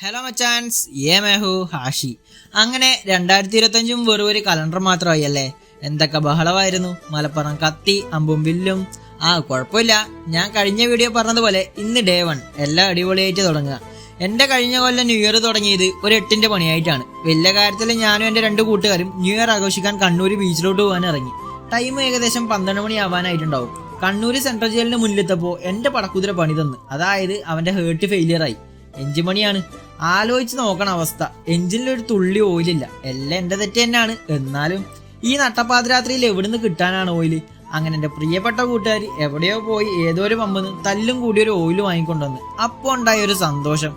Hello മച്ചാൻസ് മേഹു ഹാഷി. അങ്ങനെ 2025 വെറും ഒരു കലണ്ടർ മാത്രമായി അല്ലേ. എന്തൊക്കെ ബഹളമായിരുന്നു. മലപ്പുറം കത്തി അമ്പും വില്ലും. കുഴപ്പമില്ല, ഞാൻ കഴിഞ്ഞ വീഡിയോ പറഞ്ഞതുപോലെ ഇന്ന് ഡേ 1 എല്ലാം അടിപൊളിയായിട്ട് തുടങ്ങുക. എന്റെ കഴിഞ്ഞ കൊല്ലം ന്യൂ ഇയർ തുടങ്ങിയത് ഒരു 8ന്റെ പണിയായിട്ടാണ്. വലിയ കാര്യത്തിൽ ഞാനും എന്റെ 2 കൂട്ടുകാരും ന്യൂ ഇയർ ആഘോഷിക്കാൻ കണ്ണൂർ ബീച്ചിലോട്ട് പോകാൻ ഇറങ്ങി. ടൈം ഏകദേശം 12 മണി ആവാനായിട്ടുണ്ടാവും. കണ്ണൂർ സെൻട്രൽ ജയിലിന് മുന്നിലെത്തപ്പോൾ എന്റെ പടക്കുതിര പണി തന്നു. അതായത് അവന്റെ ഹേർട്ട് ഫെയിലിയർ ആയി. എഞ്ചിൻ പണിയാണ്. ആലോചിച്ച് നോക്കണ അവസ്ഥ. എഞ്ചിനിലൊരു തുള്ളി ഓയിലില്ല. എല്ലാം എന്റെ തെറ്റ് തന്നെയാണ്. എന്നാലും ഈ നട്ടപ്പാതിരാത്രിയിൽ എവിടുന്ന് കിട്ടാനാണ് ഓയില്? അങ്ങനെ എന്റെ പ്രിയപ്പെട്ട കൂട്ടുകാർ എവിടെയോ പോയി ഏതോ ഒരു പമ്പിന്ന് തല്ലും കൂടി ഒരു ഓയിൽ വാങ്ങിക്കൊണ്ടുവന്ന്. അപ്പോൾ ഉണ്ടായ ഒരു സന്തോഷം.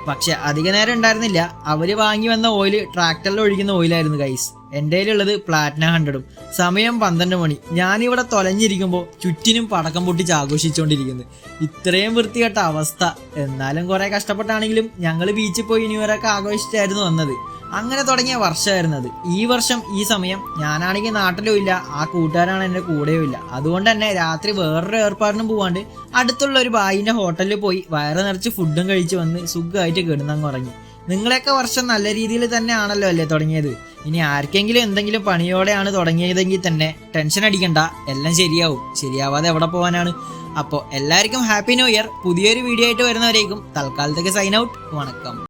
പക്ഷെ അധിക നേരം ഉണ്ടായിരുന്നില്ല. അവര് വാങ്ങി വന്ന ഓയില് ട്രാക്ടറിൽ ഒഴിക്കുന്ന ഓയിലായിരുന്നു ഗൈസ്. എൻ്റെ കയ്യിലുള്ളത് പ്ലാറ്റിനം 100. സമയം 12 മണി. ഞാനിവിടെ തൊലഞ്ഞിരിക്കുമ്പോൾ ചുറ്റിനും പടക്കം പൊട്ടിച്ച് ആഘോഷിച്ചുകൊണ്ടിരിക്കുന്നു. ഇത്രയും വൃത്തികെട്ട അവസ്ഥ. എന്നാലും കുറെ കഷ്ടപ്പെട്ടാണെങ്കിലും ഞങ്ങൾ ബീച്ചിൽ പോയി ന്യൂ ഇയർ ഒക്കെ ആഘോഷിച്ചായിരുന്നു വന്നത്. അങ്ങനെ തുടങ്ങിയ വർഷമായിരുന്നു അത്. ഈ വർഷം ഈ സമയം ഞാനാണെങ്കിൽ നാട്ടിലും ഇല്ല, ആ കൂട്ടുകാരാണ് എൻ്റെ കൂടെയും ഇല്ല. അതുകൊണ്ട് തന്നെ രാത്രി വേറൊരു ഏർപ്പാടിനും പോവാണ്ട് അടുത്തുള്ള ഒരു ബായിന്റെ ഹോട്ടലിൽ പോയി വയറ് നിറച്ച് ഫുഡും കഴിച്ച് വന്ന് സുഖമായിട്ട് കിടന്നങ്ങ് ഉറങ്ങി. നിങ്ങളെയൊക്കെ വർഷം നല്ല രീതിയിൽ തന്നെ ആണല്ലോ അല്ലേ തുടങ്ങിയത്. ഇനി ആർക്കെങ്കിലും എന്തെങ്കിലും പണിയോടെയാണ് തുടങ്ങിയതെങ്കിൽ തന്നെ ടെൻഷൻ അടിക്കണ്ട, എല്ലാം ശരിയാവും. ശരിയാവാതെ എവിടെ പോകാനാണ്. അപ്പോൾ എല്ലാവർക്കും ഹാപ്പി ന്യൂ ഇയർ. പുതിയൊരു വീഡിയോ ആയിട്ട് വരുന്നവരേക്കും തൽക്കാലത്തേക്ക് സൈൻ ഔട്ട്. വണക്കം.